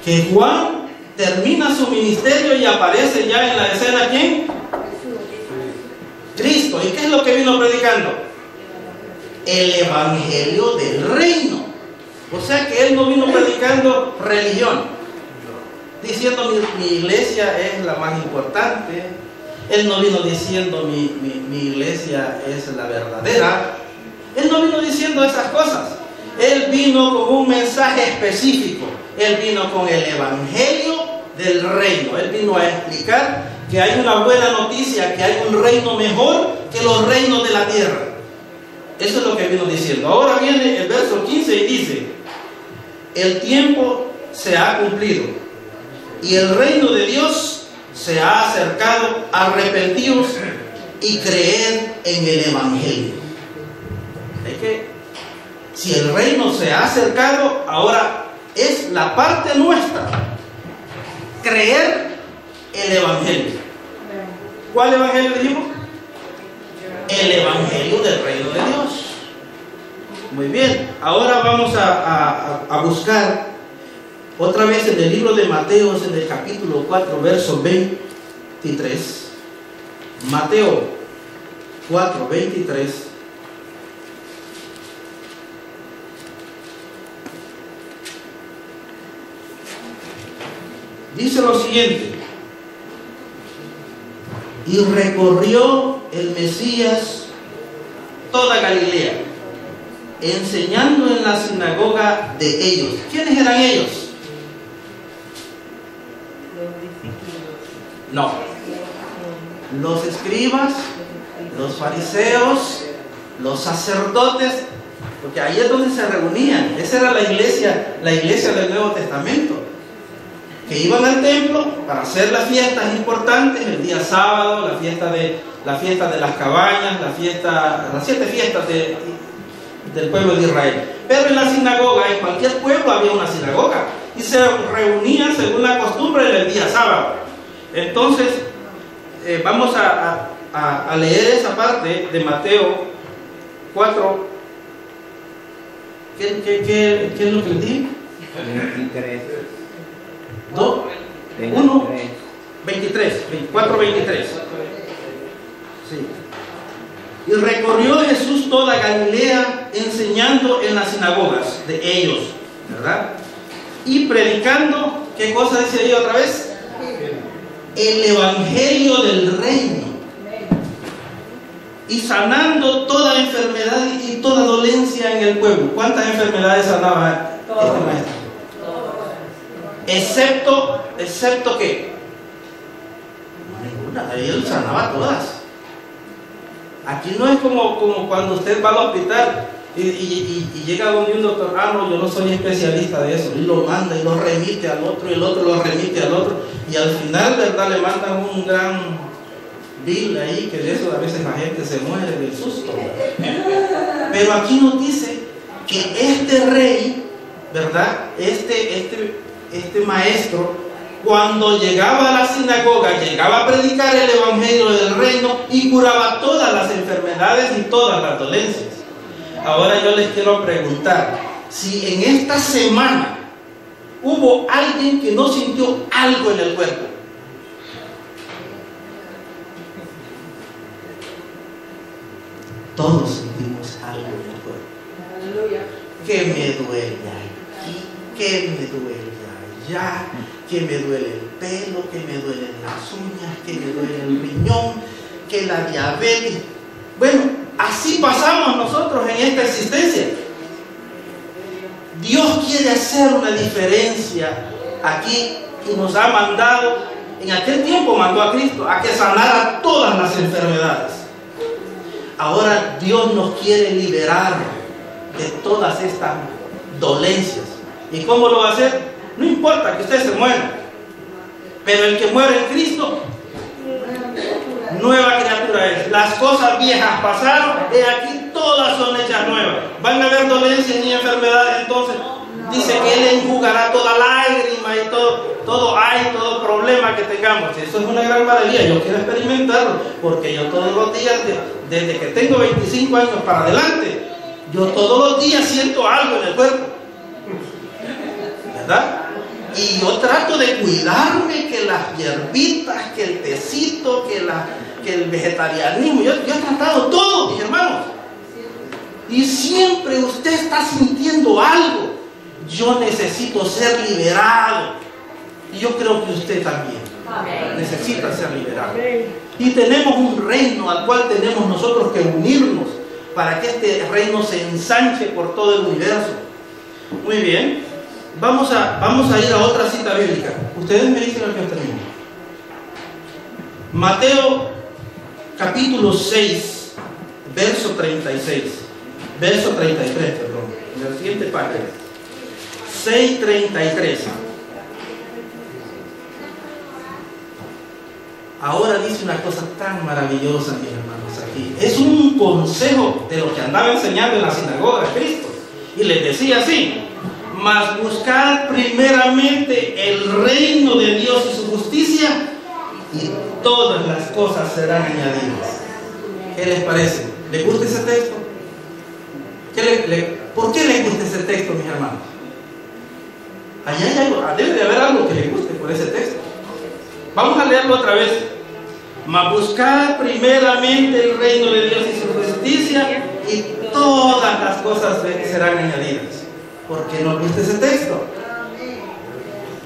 que Juan termina su ministerio y aparece ya en la escena ¿quién? Cristo. ¿Y qué es lo que vino predicando? El evangelio del reino. O sea que él no vino predicando religión, diciendo mi iglesia es la más importante. Él no vino diciendo mi iglesia es la verdadera. Él no vino diciendo esas cosas. Él vino con un mensaje específico. Él vino con el evangelio del reino. Él vino a explicar que hay una buena noticia, que hay un reino mejor que los reinos de la tierra. Eso es lo que vino diciendo. Ahora viene el verso 15 y dice: el tiempo se ha cumplido y el reino de Dios se ha acercado. Arrepentidos y creed en el evangelio. Es que si el reino se ha acercado, ahora es la parte nuestra creer el evangelio. ¿Cuál evangelio dijimos? el evangelio del reino de Dios. Muy bien, ahora vamos a buscar otra vez en el libro de Mateo, en el capítulo 4, verso 23. Mateo 4, 23. Dice lo siguiente: y recorrió el Mesías toda Galilea, enseñando en la sinagoga de ellos. ¿Quiénes eran ellos? No, los escribas, los fariseos, los sacerdotes, porque ahí es donde se reunían. Esa era la iglesia del Nuevo Testamento, que iban al templo para hacer las fiestas importantes, el día sábado, la fiesta de las cabañas, las 7 fiestas del pueblo de Israel. Pero en la sinagoga, en cualquier pueblo había una sinagoga, y se reunían según la costumbre del día sábado. Entonces, vamos a leer esa parte de Mateo 4. ¿Qué es lo que le dije? 23. 2, 1, 23, 4, 23. Sí. Y recorrió Jesús toda Galilea, enseñando en las sinagogas de ellos, ¿verdad? Y predicando, ¿qué cosa dice ahí otra vez? El evangelio del reino. Y sanando toda enfermedad y toda dolencia en el pueblo. ¿Cuántas enfermedades sanaba este maestro? Excepto que ninguna, él sanaba todas. Aquí no es como cuando usted va al hospital y llega donde un doctor: no, yo no soy especialista de eso, y lo manda y lo remite al otro, y el otro lo remite al otro, y al final, ¿verdad?, le mandan un gran bill ahí, que de eso a veces la gente se muere del susto, ¿verdad? Pero aquí nos dice que este rey, ¿verdad?, este maestro, cuando llegaba a la sinagoga, llegaba a predicar el evangelio del reino y curaba todas las enfermedades y todas las dolencias. Ahora yo les quiero preguntar, si en esta semana hubo alguien que no sintió algo en el cuerpo. Todos sentimos algo en el cuerpo. Aleluya. Que me duele aquí, que me duele allá, que me duele el pelo, que me duelen las uñas, que me duele el riñón, que la diabetes. Bueno, así pasamos nosotros en esta existencia. Dios quiere hacer una diferencia aquí y nos ha mandado, en aquel tiempo mandó a Cristo a que sanara todas las enfermedades. Ahora Dios nos quiere liberar de todas estas dolencias. ¿Y cómo lo va a hacer? No importa que usted se muera, pero el que muere en Cristo, nueva criatura es. Las cosas viejas pasaron, y aquí todas son hechas nuevas. Van a haber dolencias y enfermedades, entonces dice que Él enjugará toda lágrima y todo problema que tengamos. Eso es una gran maravilla. Yo quiero experimentarlo, porque yo todos los días, desde que tengo 25 años para adelante, yo todos los días siento algo en el cuerpo, ¿verdad? Y yo trato de cuidarme, que las hierbitas, que el tecito, que el vegetarianismo. Yo he tratado todo, mis hermanos. Y siempre usted está sintiendo algo. Yo necesito ser liberado. Y yo creo que usted también necesita ser liberado. Y tenemos un reino al cual tenemos nosotros que unirnos para que este reino se ensanche por todo el universo. Muy bien. Vamos a ir a otra cita bíblica. Ustedes me dicen al que termine. Mateo capítulo 6, verso 36. Verso 33, perdón. En la siguiente página. 6:33. Ahora dice una cosa tan maravillosa, mis hermanos, aquí. Es un consejo de lo que andaba enseñando en la sinagoga de Cristo. Y les decía así: mas buscad primeramente el reino de Dios y su justicia, y todas las cosas serán añadidas. ¿Qué les parece? ¿Les gusta ese texto? ¿Por qué les gusta ese texto, mis hermanos? Allá hay algo, debe de haber algo que les guste por ese texto. Vamos a leerlo otra vez. Mas buscad primeramente el reino de Dios y su justicia, y todas las cosas serán añadidas. ¿Por qué nos gusta ese texto?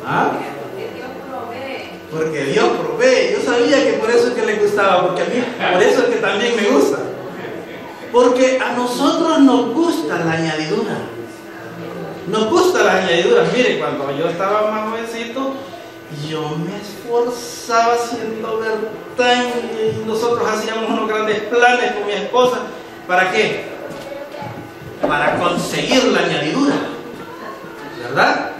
¿Ah? Porque Dios provee. Yo sabía que por eso es que le gustaba, porque a mí, por eso es que también me gusta. Porque a nosotros nos gusta la añadidura. Nos gusta la añadidura. Mire, cuando yo estaba más jovencito, yo me esforzaba haciendo verdad, y nosotros hacíamos unos grandes planes con mi esposa. ¿Para qué? Para conseguir la añadidura, ¿verdad?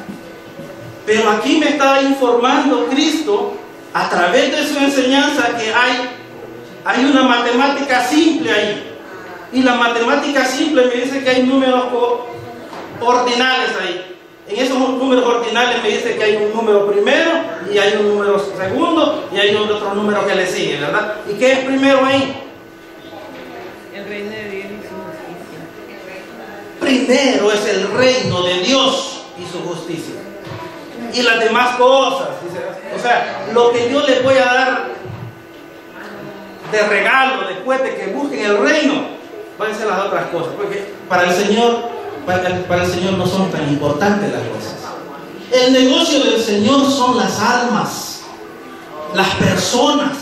Pero aquí me estaba informando Cristo a través de su enseñanza que hay una matemática simple ahí. Y la matemática simple me dice que hay números ordinales ahí. En esos números ordinales me dice que hay un número primero, y hay un número segundo, y hay otro número que le sigue, ¿verdad? ¿Y qué es primero ahí? El reino de Dios y su justicia. Primero es el reino de Dios y su justicia. Y las demás cosas, o sea, lo que yo les voy a dar de regalo después de que busquen el reino, van a ser las otras cosas, porque para el Señor no son tan importantes las cosas. El negocio del Señor son las almas, las personas.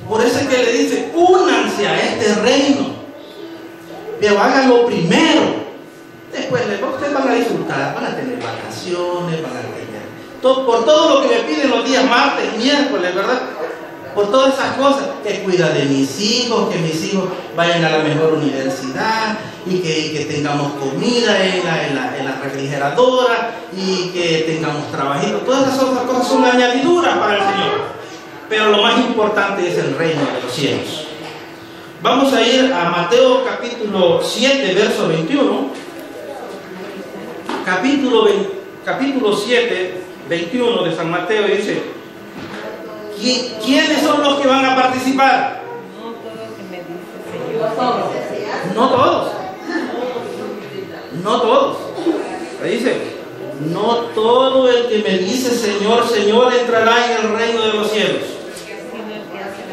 Por eso es que le dice: únanse a este reino, pero háganlo primero. Después ustedes van a disfrutar, van a tener vacaciones, van a tener por todo lo que me piden los días martes, miércoles, ¿verdad? Por todas esas cosas, que cuida de mis hijos, que mis hijos vayan a la mejor universidad, y que tengamos comida en la refrigeradora, y que tengamos trabajito. Todas esas otras cosas son añadiduras para el Señor. Pero lo más importante es el reino de los cielos. Vamos a ir a Mateo capítulo 7, verso 21. Capítulo 7, 21 de San Mateo, dice: ¿quiénes son los que van a participar? No todos. No todos. Ahí dice: no todo el que me dice Señor, Señor entrará en el reino de los cielos,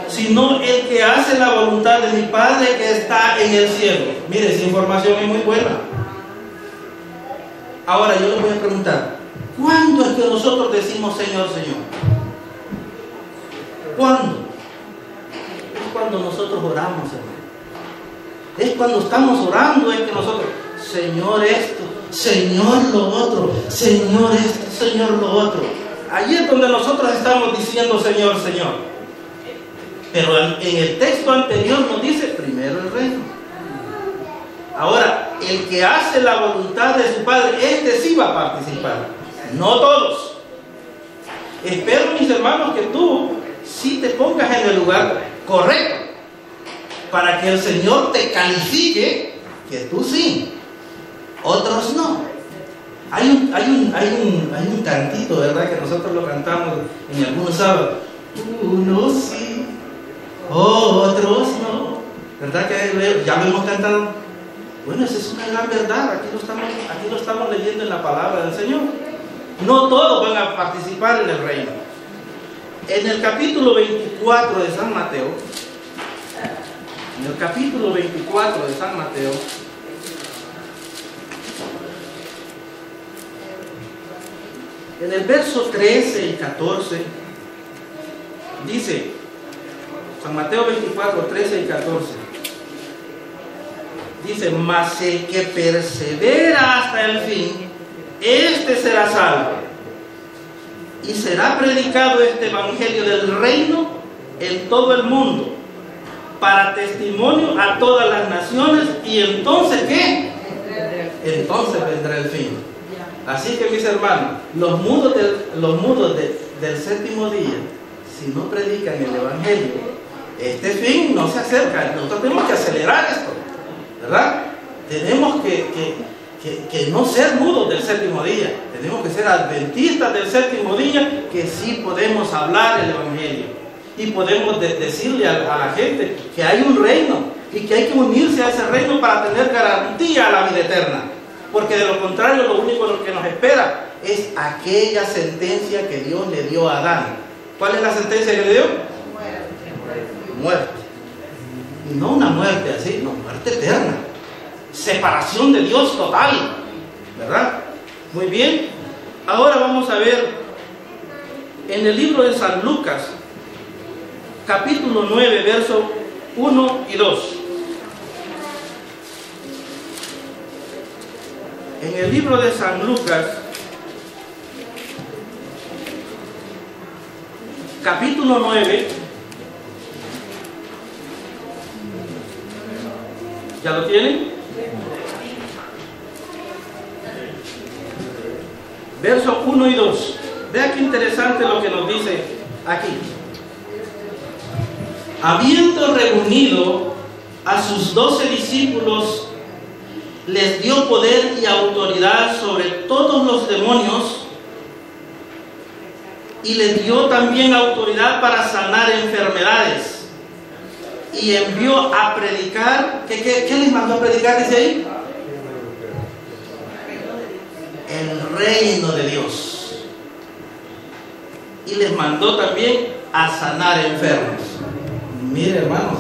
sino el que hace la voluntad de mi Padre que está en el cielo. Mire, esa información es muy buena. Ahora yo les voy a preguntar: ¿cuándo es que nosotros decimos Señor, Señor? ¿Cuándo? Es cuando nosotros oramos, hermano. Es cuando estamos orando, es que nosotros, Señor esto, Señor lo otro, Señor esto, Señor lo otro. Allí es donde nosotros estamos diciendo Señor, Señor. Pero en el texto anterior nos dice primero el reino. Ahora, el que hace la voluntad de su Padre, este sí va a participar. No todos. Espero, mis hermanos, que tú sí te pongas en el lugar correcto, para que el Señor te califique que tú sí, otros no. Hay un cantito, ¿verdad?, que nosotros lo cantamos en algunos sábados. Unos sí, otros no. ¿Verdad que ya lo hemos cantado? Bueno, esa es una gran verdad. Aquí lo estamos leyendo en la palabra del Señor. No todos van a participar en el reino. En el capítulo 24 de San Mateo, en el verso 13 y 14, dice, San Mateo 24, 13 y 14, dice: mas el que persevera hasta el fin, este será salvo. Y será predicado este evangelio del reino en todo el mundo, para testimonio a todas las naciones, y entonces ¿qué? Entonces vendrá el fin. Así que, mis hermanos, los mudos del séptimo día, si no predican el evangelio, este fin no se acerca. Nosotros tenemos que acelerar esto, ¿verdad? Tenemos que no ser mudos del séptimo día. Tenemos que ser adventistas del séptimo día, que sí podemos hablar el evangelio. y podemos decirle a la gente que hay un reino y que hay que unirse a ese reino para tener garantía a la vida eterna. Porque de lo contrario, lo único que nos espera es aquella sentencia que Dios le dio a Adán. ¿Cuál es la sentencia que le dio? Muerte. Y no una muerte así, no, muerte eterna. Separación de Dios total, ¿verdad? Muy bien. Ahora vamos a ver en el libro de San Lucas, capítulo 9, versos 1 y 2. En el libro de San Lucas, capítulo 9, ¿ya lo tienen? Versos 1 y 2. Vea qué interesante lo que nos dice aquí. Habiendo reunido a sus 12 discípulos, les dio poder y autoridad sobre todos los demonios y les dio también autoridad para sanar enfermedades y envió a predicar. ¿Qué les mandó a predicar? Dice ahí, el reino de Dios, y les mandó también a sanar enfermos. Mire, hermanos,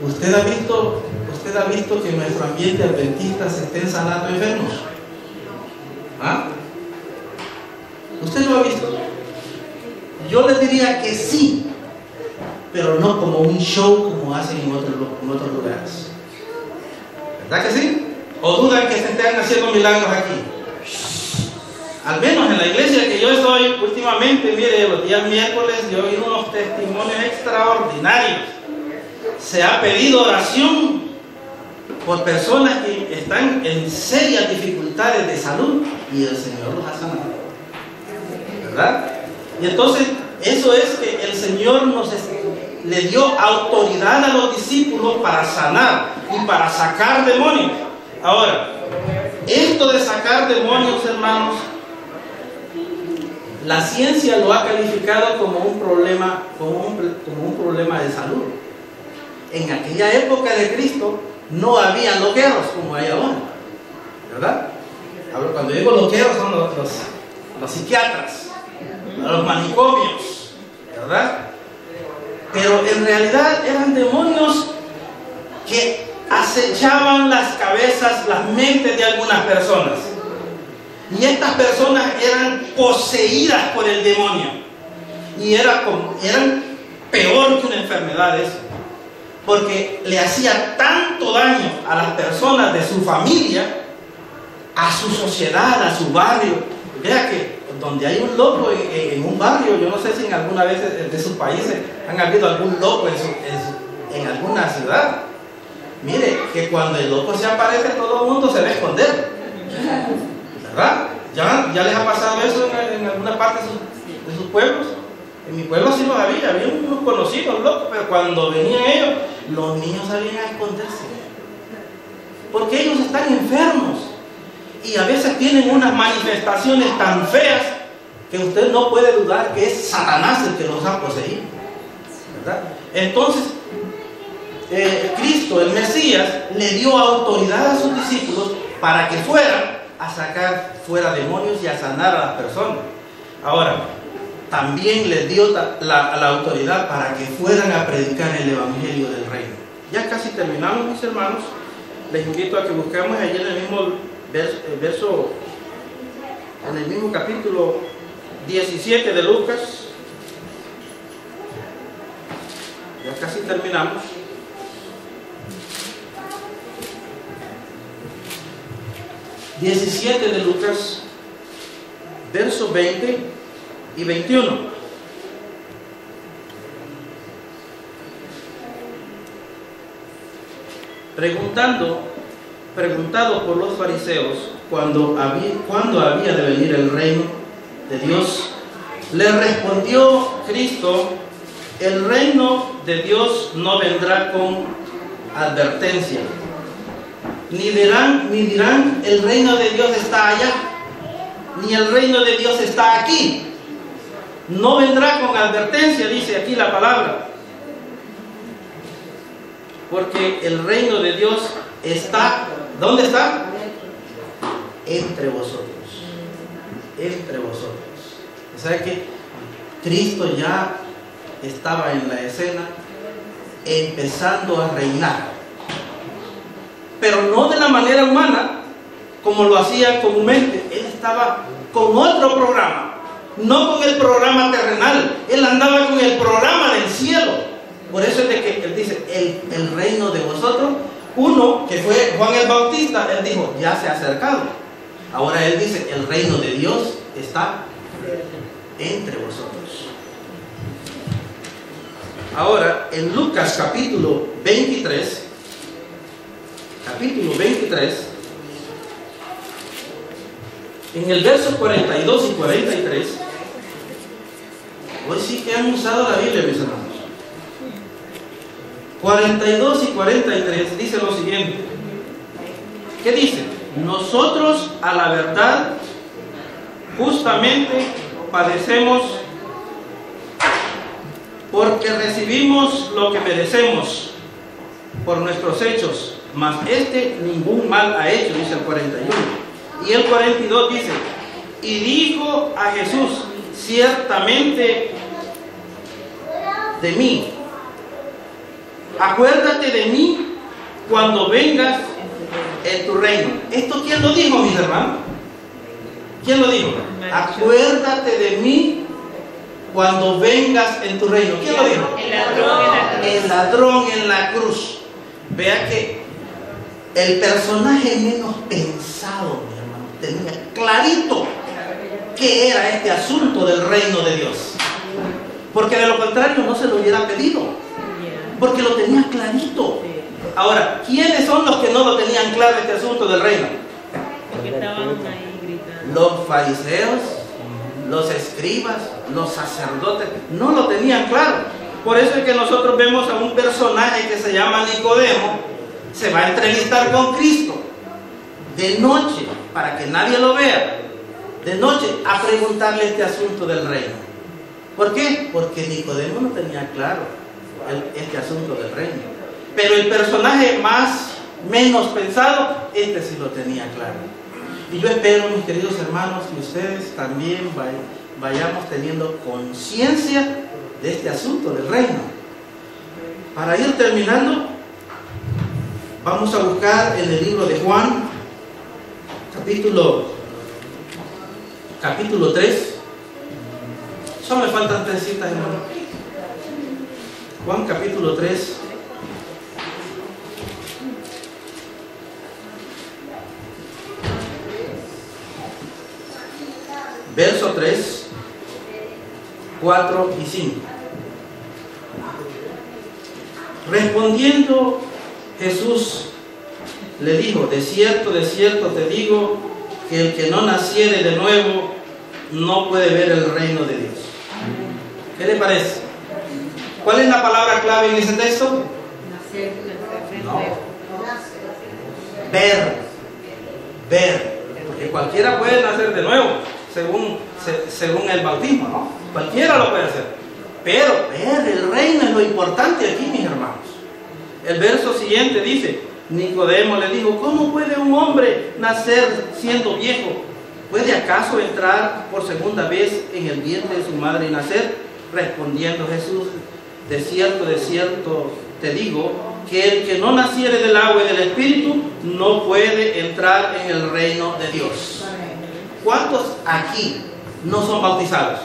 ¿usted ha visto que en nuestro ambiente adventista se estén sanando enfermos? ¿Ah? ¿Usted lo ha visto? Yo le diría que sí, pero no como un show como hacen en otros lugares. ¿Verdad que sí? ¿O dudan que se estén haciendo milagros aquí? Al menos en la iglesia que yo estoy últimamente, mire, los días miércoles yo oí unos testimonios extraordinarios. Se ha pedido oración por personas que están en serias dificultades de salud y el Señor los ha sanado, ¿verdad? Y entonces eso es que el Señor le dio autoridad a los discípulos para sanar y para sacar demonios. Ahora, esto de sacar demonios, hermanos, la ciencia lo ha calificado como un problema, como un problema de salud. En aquella época de Cristo no había loqueros como hay ahora, ¿verdad? Cuando digo loqueros son los psiquiatras, los manicomios, ¿verdad? Pero en realidad eran demonios que acechaban las cabezas, las mentes de algunas personas. Y estas personas eran poseídas por el demonio. Y eran peor que una enfermedad eso, porque le hacía tanto daño a las personas de su familia, a su sociedad, a su barrio. Vea que donde hay un loco en un barrio, yo no sé si en alguna vez de sus países han habido algún loco en alguna ciudad. Mire, que cuando el loco se aparece, todo el mundo se va a esconder, ¿verdad? ¿Ya les ha pasado eso en alguna parte de sus pueblos? En mi pueblo sí los había unos conocidos locos, pero cuando venían ellos, los niños salían a esconderse, porque ellos están enfermos y a veces tienen unas manifestaciones tan feas que usted no puede dudar que es Satanás el que los ha poseído, ¿verdad? Entonces, Cristo, el Mesías, le dio autoridad a sus discípulos para que fueran a sacar fuera demonios y a sanar a las personas. Ahora, también les dio la autoridad para que fueran a predicar el Evangelio del Reino. Ya casi terminamos, mis hermanos. Les invito a que busquemos allí en el mismo verso, en el mismo capítulo 17 de Lucas. Ya casi terminamos. ...17 de Lucas, versos 20 y 21. Preguntado por los fariseos cuándo había de venir el reino de Dios, le respondió Cristo: el reino de Dios no vendrá con advertencia, ni dirán el reino de Dios está allá, ni el reino de Dios está aquí. No vendrá con advertencia, dice aquí la palabra. Porque el reino de Dios está, ¿dónde está? Entre vosotros. Entre vosotros. O sea que Cristo ya estaba en la escena, empezando a reinar. Pero no de la manera humana, como lo hacía comúnmente. Él estaba con otro programa, no con el programa terrenal. Él andaba con el programa del cielo. Por eso es de que él dice, el reino de vosotros. Uno, que fue Juan el Bautista, él dijo, ya se ha acercado. Ahora él dice, el reino de Dios está entre vosotros. Ahora, en Lucas capítulo 23, en el verso 42 y 43, hoy sí que han usado la Biblia, mis hermanos. 42 y 43 dice lo siguiente. ¿Qué dice? Nosotros a la verdad justamente padecemos porque recibimos lo que merecemos por nuestros hechos, mas ningún mal ha hecho, dice el 41. Y el 42 dice, y dijo a Jesús, ciertamente de mí, acuérdate de mí cuando vengas en tu reino. ¿Esto quién lo dijo, mis hermanos? ¿Quién lo dijo? Acuérdate de mí cuando vengas en tu reino. ¿Quién lo dijo? El ladrón en la cruz. Vea que el personaje menos pensado, mi hermano, tenía clarito qué era este asunto del reino de Dios. Porque de lo contrario no se lo hubiera pedido. Porque lo tenía clarito. Ahora, ¿quiénes son los que no lo tenían claro este asunto del reino? Porque estaban ahí gritando. Los fariseos, los escribas, los sacerdotes, no lo tenían claro. Por eso es que nosotros vemos a un personaje que se llama Nicodemo, se va a entrevistar con Cristo de noche, para que nadie lo vea, de noche, a preguntarle este asunto del reino. ¿Por qué? Porque Nicodemo no tenía claro este asunto del reino. Pero el personaje menos pensado, este sí lo tenía claro. Y yo espero, mis queridos hermanos, que ustedes también vayamos teniendo conciencia de este asunto del reino. Para ir terminando, vamos a buscar en el libro de Juan, capítulo 3. Solo me faltan 3 citas, hermano. Juan capítulo 3. Verso 3, 4 y 5. Respondiendo Jesús le dijo, de cierto te digo, que el que no naciere de nuevo no puede ver el reino de Dios. ¿Qué le parece? ¿Cuál es la palabra clave en ese texto? No. Ver. Porque cualquiera puede nacer de nuevo, según el bautismo, ¿no? Cualquiera lo puede hacer. Pero ver el reino es lo importante aquí, mis hermanos. El verso siguiente dice, Nicodemo le dijo, ¿cómo puede un hombre nacer siendo viejo? ¿Puede acaso entrar por segunda vez en el vientre de su madre y nacer? Respondiendo Jesús, de cierto te digo, que el que no naciere del agua y del espíritu no puede entrar en el reino de Dios. ¿Cuántos aquí no son bautizados?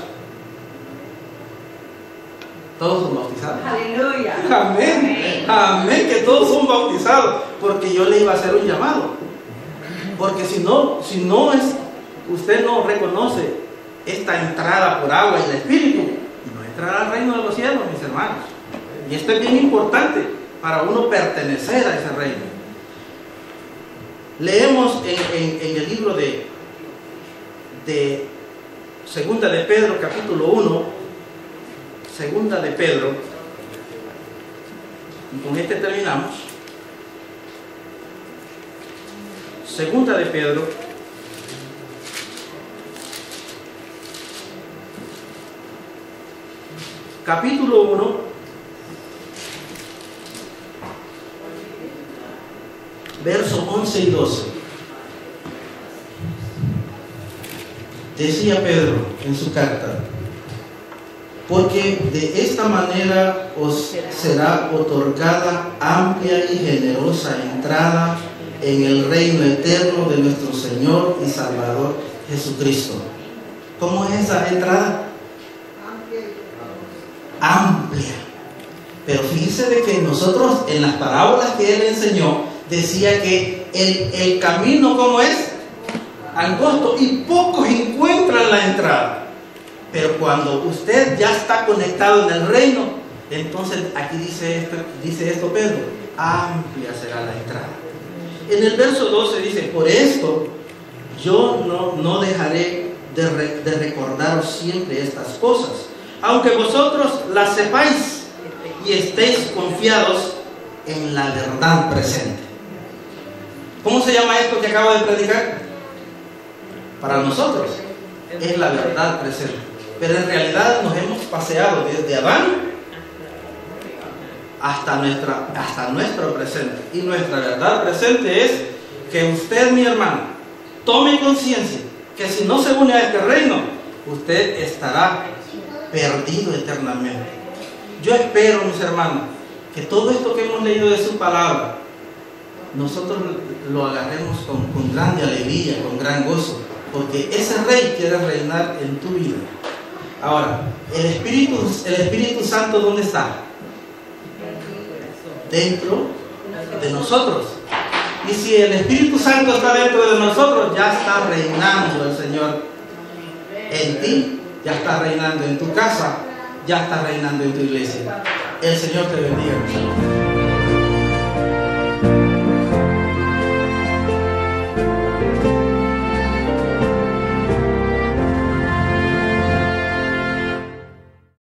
Todos son bautizados. Aleluya. Amén. Amén, que todos son bautizados. Porque yo le iba a hacer un llamado. Porque si no usted no reconoce esta entrada por agua y el espíritu, no entrará al reino de los cielos, mis hermanos. Y esto es bien importante para uno pertenecer a ese reino. Leemos en el libro de Segunda de Pedro, capítulo 1. Segunda de Pedro, y con este terminamos. Segunda de Pedro, capítulo 1, versos 11 y 12. Decía Pedro en su carta: porque de esta manera os será otorgada amplia y generosa entrada en el reino eterno de nuestro Señor y Salvador Jesucristo. ¿Cómo es esa entrada? Amplia. Pero fíjese de que nosotros, en las parábolas que él enseñó, decía que el camino, ¿cómo es? Angosto, y pocos encuentran la entrada. Pero cuando usted ya está conectado en el reino, entonces aquí dice esto Pedro: amplia será la entrada. En el verso 12 dice: por esto yo no dejaré de recordaros siempre estas cosas, aunque vosotros las sepáis y estéis confiados en la verdad presente. ¿Cómo se llama esto que acabo de predicar? Para nosotros es la verdad presente, pero en realidad nos hemos paseado desde Adán hasta nuestro presente, y nuestra verdad presente es que usted, mi hermano, tome conciencia que si no se une a este reino, usted estará perdido eternamente. Yo espero, mis hermanos, que todo esto que hemos leído de su palabra, nosotros lo agarremos con grande alegría, con gran gozo, porque ese rey quiere reinar en tu vida. Ahora, el Espíritu Santo, ¿dónde está? Dentro de nosotros. Y si el Espíritu Santo está dentro de nosotros, ya está reinando el Señor en ti, ya está reinando en tu casa, ya está reinando en tu iglesia. El Señor te bendiga, mis hermanos.